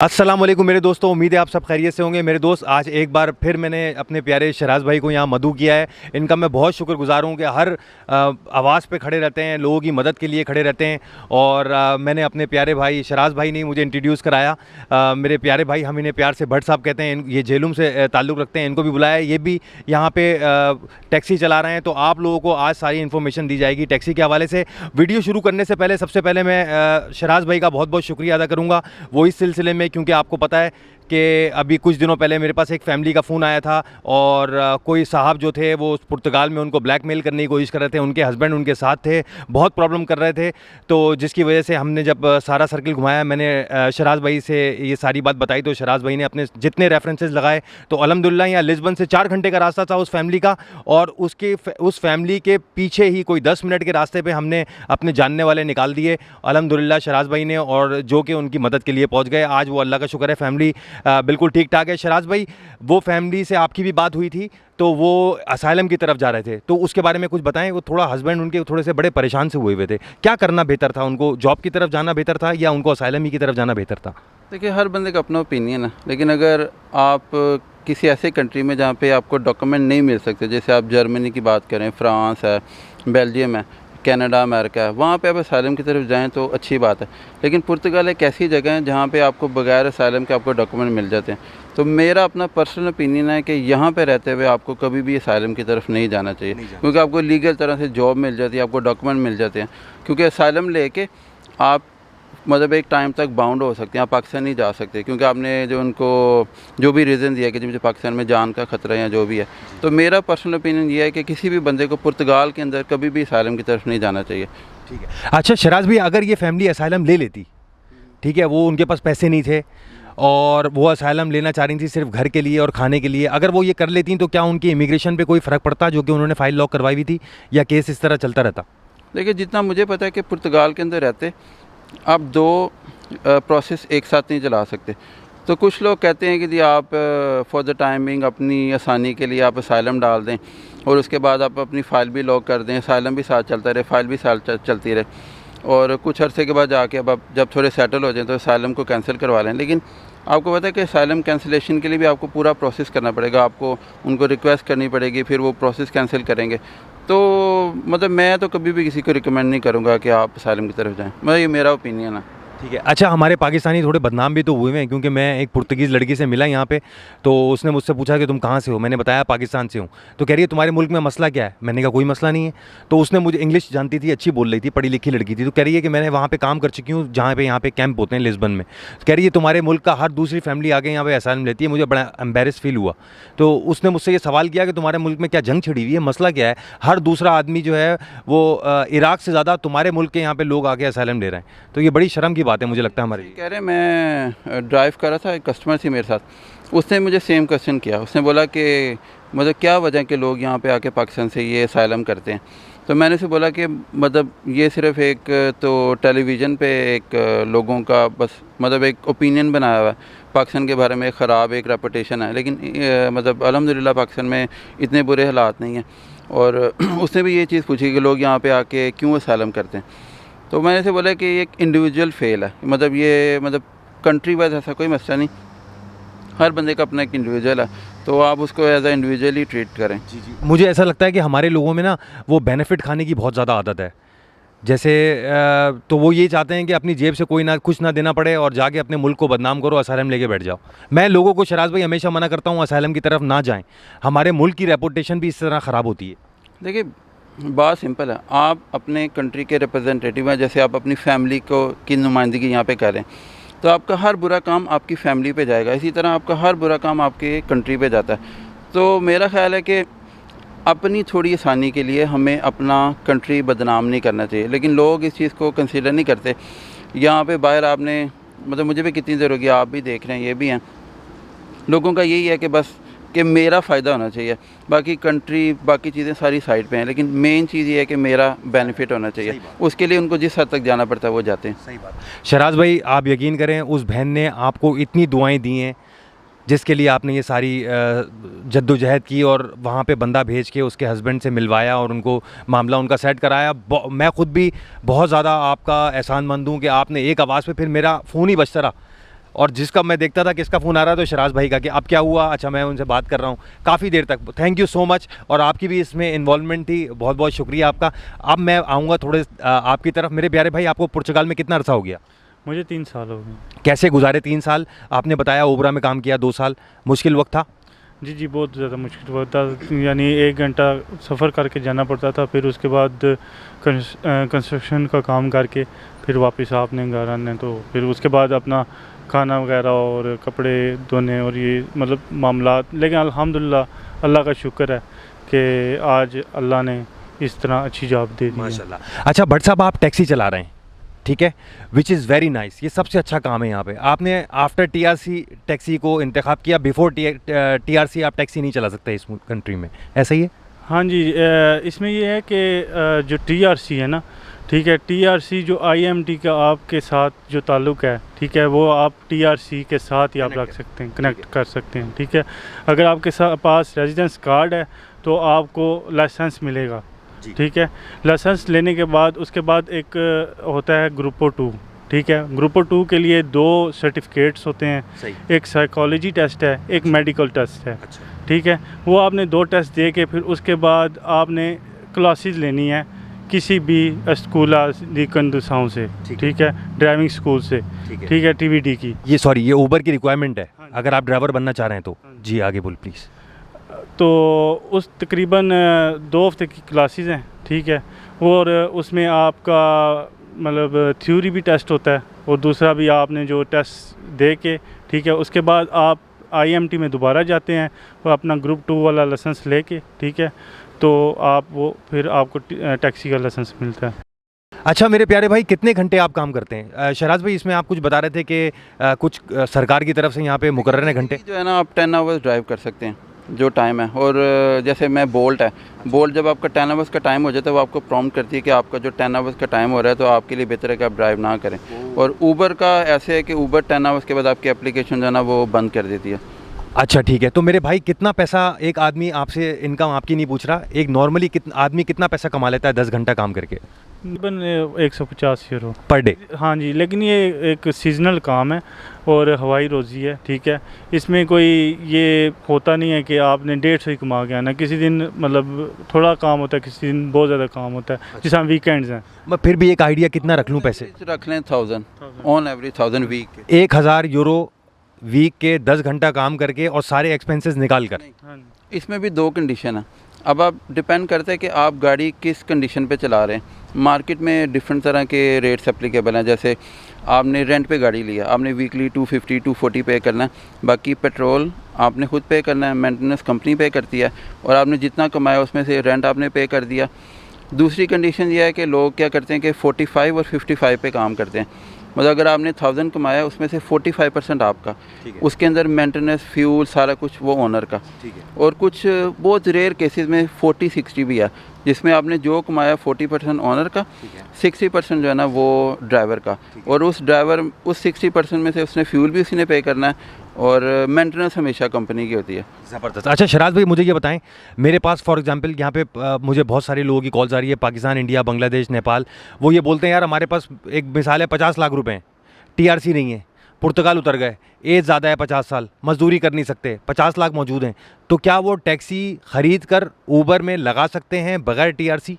अस्सलाम वालेकुम मेरे दोस्तों, उम्मीद है आप सब खैरियत से होंगे। मेरे दोस्त, आज एक बार फिर मैंने अपने प्यारे शराज भाई को यहाँ मदऊ किया है। इनका मैं बहुत शुक्रगुजार हूँ कि हर आवाज़ पे खड़े रहते हैं, लोगों की मदद के लिए खड़े रहते हैं। और मैंने अपने प्यारे भाई शराज भाई ने मुझे इंट्रोड्यूस कराया। मेरे प्यारे भाई, हम इन्हें प्यार से भट्ट साहब कहते हैं। ये झेलुम से ताल्लुक़ रखते हैं, इनको भी बुलाया। ये भी यहाँ पर टैक्सी चला रहे हैं, तो आप लोगों को आज सारी इन्फॉर्मेशन दी जाएगी टैक्सी के हवाले से। वीडियो शुरू करने से पहले सबसे पहले मैं शराज भाई का बहुत बहुत शुक्रिया अदा करूँगा, वो इस सिलसिले में क्योंकि आपको पता है कि अभी कुछ दिनों पहले मेरे पास एक फ़ैमिली का फ़ोन आया था और कोई साहब जो थे वो पुर्तगाल में उनको ब्लैकमेल करने की कोशिश कर रहे थे। उनके हस्बैंड उनके साथ थे, बहुत प्रॉब्लम कर रहे थे। तो जिसकी वजह से हमने जब सारा सर्किल घुमाया, मैंने शराज भाई से ये सारी बात बताई, तो शराज भाई ने अपने जितने रेफरेंसेस लगाए, तो अल्हम्दुलिल्लाह यहाँ लिस्बन से 4 घंटे का रास्ता था उस फैमिली का। और उस फैमिली के पीछे ही कोई 10 मिनट के रास्ते पर हमने अपने जानने वाले निकाल दिए अल्हम्दुलिल्लाह शराज भाई ने, और जो कि उनकी मदद के लिए पहुँच गए। आज वो अल्लाह का शुक्र है फैमिली बिल्कुल ठीक ठाक है। शराज भाई, वो फैमिली से आपकी भी बात हुई थी, तो वो असाइलम की तरफ जा रहे थे, तो उसके बारे में कुछ बताएं। वो थोड़ा हस्बैंड उनके थोड़े से बड़े परेशान से हुए थे। क्या करना बेहतर था, उनको जॉब की तरफ जाना बेहतर था या उनको असाइलम ही की तरफ जाना बेहतर था? देखिए, हर बंदे का अपना ओपिनियन है, लेकिन अगर आप किसी ऐसे कंट्री में जहाँ पे आपको डॉक्यूमेंट नहीं मिल सकते, जैसे आप जर्मनी की बात करें, फ्रांस है, बेल्जियम है, कनाडा, अमेरिका है, वहाँ पे आप असाइलम की तरफ जाएं तो अच्छी बात है। लेकिन पुर्तगाल एक ऐसी जगह है जहाँ पे आपको बगैर असाइलम के आपको डॉक्यूमेंट मिल जाते हैं। तो मेरा अपना पर्सनल ओपिनियन है कि यहाँ पे रहते हुए आपको कभी भी असाइलम की तरफ नहीं जाना चाहिए, क्योंकि आपको लीगल तरह से जॉब मिल जाती है, आपको डॉक्यूमेंट मिल जाते हैं। क्योंकि असाइलम लेके आप मतलब एक टाइम तक बाउंड हो सकते हैं, आप पाकिस्तान नहीं जा सकते, क्योंकि आपने जो उनको जो भी रीज़न दिया कि मुझे पाकिस्तान में जान का ख़तरा है या जो भी है। तो मेरा पर्सनल ओपिनियन ये है कि किसी भी बंदे को पुर्तगाल के अंदर कभी भी असाइलम की तरफ नहीं जाना चाहिए। ठीक है। अच्छा शराज भाई, अगर ये फैमिली असाइलम ले लेती, ठीक है, वो उनके पास पैसे नहीं थे और वो असाइलम लेना चाह रही थी सिर्फ घर के लिए और खाने के लिए, अगर वो ये कर लेती तो क्या उनकी इमिग्रेशन पे कोई फ़र्क पड़ता, जो कि उन्होंने फ़ाइल लॉक करवाई हुई थी, या केस इस तरह चलता रहता? देखिए, जितना मुझे पता है कि पुर्तगाल के अंदर रहते आप 2 प्रोसेस एक साथ नहीं चला सकते। तो कुछ लोग कहते हैं कि जी आप फॉर द टाइमिंग अपनी आसानी के लिए आप असाइलम डाल दें और उसके बाद आप अपनी फ़ाइल भी लॉक कर दें, असाइलम भी साथ चलता रहे, फ़ाइल भी साथ चलती रहे, और कुछ अरसे के बाद जाके अब आप जब थोड़े सेटल हो जाएं तो असाइलम को कैंसिल करवा लें। लेकिन आपको पता है कि असाइलम कैंसिलेशन के लिए भी आपको पूरा प्रोसेस करना पड़ेगा, आपको उनको रिक्वेस्ट करनी पड़ेगी, फिर वो प्रोसेस कैंसिल करेंगे। तो मतलब मैं तो कभी भी किसी को रिकमेंड नहीं करूँगा कि आप असाइलम की तरफ जाएँ, मतलब ये मेरा ओपिनियन है। ठीक है। अच्छा, हमारे पाकिस्तानी थोड़े बदनाम भी तो हुए हैं, क्योंकि मैं एक पुर्तगीज़ लड़की से मिला यहाँ पे, तो उसने मुझसे पूछा कि तुम कहाँ से हो, मैंने बताया पाकिस्तान से हूँ। तो कह रही है तुम्हारे मुल्क में मसला क्या है, मैंने कहा कोई मसला नहीं है। तो उसने मुझे इंग्लिश जानती थी, अच्छी बोल रही थी, पढ़ी लिखी लड़की थी, तो कह रही है कि मैंने वहाँ पर काम कर चुकी हूँ जहाँ पे यहाँ पे कैंप होते हैं लिस्बन में। कह रही है तुम्हारे मुल्क का हर दूसरी फैमिली आगे यहाँ पे असाइलम लेती है। मुझे बड़ा एम्बेरस फील हुआ। तो उसने मुझसे ये सवाल किया कि तुम्हारे मुल्क में क्या जंग छिड़ी हुई है, मसला क्या है, हर दूसरा आदमी जो है वो इराक से ज़्यादा तुम्हारे मुल्क के यहाँ पे लोग आके असाइलम ले रहे हैं। तो ये बड़ी शर्म की बात है मुझे लगता है हमारे। कह रहे मैं ड्राइव कर रहा था, एक कस्टमर थी मेरे साथ, उसने मुझे सेम क्वेश्चन किया। उसने बोला कि मतलब क्या वजह कि लोग यहाँ पे आके पाकिस्तान से ये असाइलम करते हैं। तो मैंने उसे बोला कि मतलब ये सिर्फ एक तो टेलीविज़न पे एक लोगों का बस मतलब एक ओपिनियन बनाया हुआ है पाकिस्तान के बारे में, ख़राब एक रेपुटेशन है, लेकिन मतलब अल्हम्दुलिल्लाह पाकिस्तान में इतने बुरे हालात नहीं हैं। और उसने भी ये चीज़ पूछी कि लोग यहाँ पे आके क्यों असाइलम करते हैं। तो मैंने से बोला कि ये एक इंडिविजुअल फेल है, मतलब ये मतलब कंट्री वाइज ऐसा कोई मसला नहीं, हर बंदे का अपना एक इंडिविजुअल है, तो आप उसको एज ए इंडिविजुअली ट्रीट करें। जी जी, मुझे ऐसा लगता है कि हमारे लोगों में ना वो बेनिफिट खाने की बहुत ज़्यादा आदत है। जैसे तो वो ये चाहते हैं कि अपनी जेब से कोई ना कुछ ना देना पड़े और जाके अपने मुल्क को बदनाम करो, असाइलम लेके बैठ जाओ। मैं लोगों को शराज भाई हमेशा मना करता हूँ असाइलम की तरफ ना जाएं, हमारे मुल्क की रेपुटेशन भी इस तरह ख़राब होती है। देखिए, बात सिंपल है, आप अपने कंट्री के रिप्रेजेंटेटिव हैं, जैसे आप अपनी फैमिली को की नुमाइंदगी यहाँ पे करें, तो आपका हर बुरा काम आपकी फैमिली पे जाएगा, इसी तरह आपका हर बुरा काम आपके कंट्री पे जाता है। तो मेरा ख्याल है कि अपनी थोड़ी आसानी के लिए हमें अपना कंट्री बदनाम नहीं करना चाहिए, लेकिन लोग इस चीज़ को कंसिडर नहीं करते। यहाँ पे बाहर आपने मतलब मुझे भी कितनी देर होगी, आप भी देख रहे हैं, ये भी हैं, लोगों का यही है कि बस कि मेरा फ़ायदा होना चाहिए, बाकी कंट्री बाकी चीज़ें सारी साइड पे हैं, लेकिन मेन चीज़ ये है कि मेरा बेनिफिट होना चाहिए। उसके लिए उनको जिस हद तक जाना पड़ता है वो जाते हैं। सही बात। शराज भाई, आप यकीन करें उस बहन ने आपको इतनी दुआएं दी हैं, जिसके लिए आपने ये सारी जद्दोजहद की और वहाँ पे बंदा भेज के उसके हस्बैंड से मिलवाया और उनको मामला उनका सेट कराया। मैं ख़ुद भी बहुत ज़्यादा आपका एहसानमंद हूँ कि आपने एक आवाज़ पे फिर मेरा फ़ोन ही बजता रहा और जिसका मैं देखता था किसका फ़ोन आ रहा था तो शराज भाई का कि अब क्या हुआ, अच्छा मैं उनसे बात कर रहा हूँ काफ़ी देर तक। थैंक यू सो मच, और आपकी भी इसमें इन्वॉल्वमेंट थी, बहुत बहुत शुक्रिया आपका। अब मैं आऊँगा थोड़े आपकी तरफ। मेरे प्यारे भाई, आपको पुर्तगाल में कितना अरसा हो गया? मुझे 3 साल हो गए। कैसे गुजारे 3 साल? आपने बताया ओबरा में काम किया 2 साल, मुश्किल वक्त था? जी, बहुत ज़्यादा मुश्किल होता, यानी 1 घंटा सफ़र करके जाना पड़ता था, फिर उसके बाद कंस्ट्रक्शन का काम करके फिर वापस आपने घर आने, तो फिर उसके बाद अपना खाना वगैरह और कपड़े धोने और ये मतलब मामलात। लेकिन अल्हम्दुलिल्लाह अल्लाह का शुक्र है कि आज अल्लाह ने इस तरह अच्छी जॉब दे दी है। माशाल्लाह। अच्छा भट्ट साहब, आप टैक्सी चला रहे हैं, ठीक है, विच इज़ वेरी नाइस, ये सबसे अच्छा काम है यहाँ पे। आपने आफ्टर टीआरसी टैक्सी को इंतखाब किया, बिफोर टीआरसी आप टैक्सी नहीं चला सकते इस कंट्री में, ऐसा ही है? हाँ जी, इसमें ये है कि जो टीआरसी है ना, ठीक है, टीआरसी जो आईएमटी का आपके साथ जो ताल्लुक़ है, ठीक है, वो आप टीआरसी के साथ ही आप रख सकते हैं, कनेक्ट कर सकते हैं, ठीक है। अगर आपके पास रेजिडेंस कार्ड है तो आपको लाइसेंस मिलेगा, ठीक है। लाइसेंस लेने के बाद उसके बाद एक होता है ग्रुपो 2, ठीक है। ग्रुपो 2 के लिए 2 सर्टिफिकेट्स होते हैं, एक साइकोलॉजी टेस्ट है, एक मेडिकल टेस्ट है, ठीक है। वो आपने 2 टेस्ट दे के फिर उसके बाद आपने क्लासेस लेनी है किसी भी स्कूल दी कंदुसाओं से, ठीक है, ड्राइविंग स्कूल से, ठीक है, टीवीडी की। ये सॉरी, ये ऊबर की रिक्वायरमेंट है अगर आप ड्राइवर बनना चाह रहे हैं तो। जी आगे बोल प्लीज़। तो उस तकरीबन 2 हफ्ते की क्लासेस हैं, ठीक है, और उसमें आपका मतलब थ्योरी भी टेस्ट होता है और दूसरा भी आपने जो टेस्ट दे के, ठीक है, उसके बाद आप आईएमटी में दोबारा जाते हैं और अपना ग्रुप 2 वाला लाइसेंस लेके, ठीक है, तो आप वो फिर आपको टैक्सी का लाइसेंस मिलता है। अच्छा मेरे प्यारे भाई, कितने घंटे आप काम करते हैं? शराज भाई, इसमें आप कुछ बता रहे थे कि कुछ सरकार की तरफ से यहाँ पे मुकर्रर घंटे जो है ना, आप 10 आवर्स ड्राइव कर सकते हैं जो टाइम है। और जैसे मैं बोल्ट है, बोल्ट जब आपका 10 आवर्स का टाइम हो जाता है वो आपको प्रॉम्प्ट करती है कि आपका जो 10 आवर्स का टाइम हो रहा है तो आपके लिए बेहतर है कि आप ड्राइव ना करें। और ऊबर का ऐसे है कि ऊबर 10 आवर्स के बाद आपकी एप्लीकेशन जो है ना वो बंद कर देती है। अच्छा ठीक है। तो मेरे भाई, कितना पैसा एक आदमी, आपसे इनकम आपकी नहीं पूछ रहा, एक नॉर्मली आदमी कितना पैसा कमा लेता है 10 घंटा काम करके? तकरीबन 150 यूरो पर डे। हाँ जी, लेकिन ये एक सीजनल काम है और हवाई रोज़ी है, ठीक है। इसमें कोई ये होता नहीं है कि आपने 150 ही कमा के आना, किसी दिन मतलब थोड़ा काम होता है, किसी दिन बहुत ज़्यादा काम होता है, जिस हम वीकेंड्स हैं। मैं फिर भी एक आइडिया, कितना रख लूँ पैसे? रख लें 1000 on average, 1000 week. 1000 euro week के 10 घंटा काम करके और सारे एक्सपेंसेस निकाल कर। इसमें भी 2 कंडीशन है। अब आप डिपेंड करते हैं कि आप गाड़ी किस कंडीशन पे चला रहे हैं। मार्केट में डिफरेंट तरह के रेट्स एप्लीकेबल हैं। जैसे आपने रेंट पे गाड़ी लिया, आपने वीकली 250 240 पे करना है, बाकी पेट्रोल आपने खुद पे करना है, मेंटेनेंस कंपनी पे करती है, और आपने जितना कमाया उसमें से रेंट आपने पे कर दिया। दूसरी कंडीशन ये है कि लोग क्या करते हैं कि 45 और 55 पे काम करते हैं। मतलब अगर आपने 1000 कमाया उसमें से 45% आपका, उसके अंदर मेंटेनेंस, फ्यूल, सारा कुछ वो ओनर का। और कुछ बहुत रेयर केसेस में 40-60 भी है, जिसमें आपने जो कमाया 40% ओनर का, 60% जो है ना वो ड्राइवर का। और उस ड्राइवर उस 60% में से उसने फ्यूल भी उसी ने पे करना है और मेंटेनेंस हमेशा कंपनी की होती है। ज़बरदस्त। अच्छा शराज भाई, मुझे ये बताएं, मेरे पास फॉर एग्जांपल यहाँ पे मुझे बहुत सारे लोगों की कॉल्स आ रही है, पाकिस्तान, इंडिया, बांग्लादेश, नेपाल। वो ये बोलते हैं यार हमारे पास एक मिसाल है 50 लाख रुपए हैं, टीआरसी नहीं है, पुर्तगाल उतर गए, एज ज़्यादा है 50 साल, मजदूरी कर नहीं सकते, 50 लाख मौजूद हैं, तो क्या वो टैक्सी ख़रीद कर ऊबर में लगा सकते हैं बगैर टीआरसी?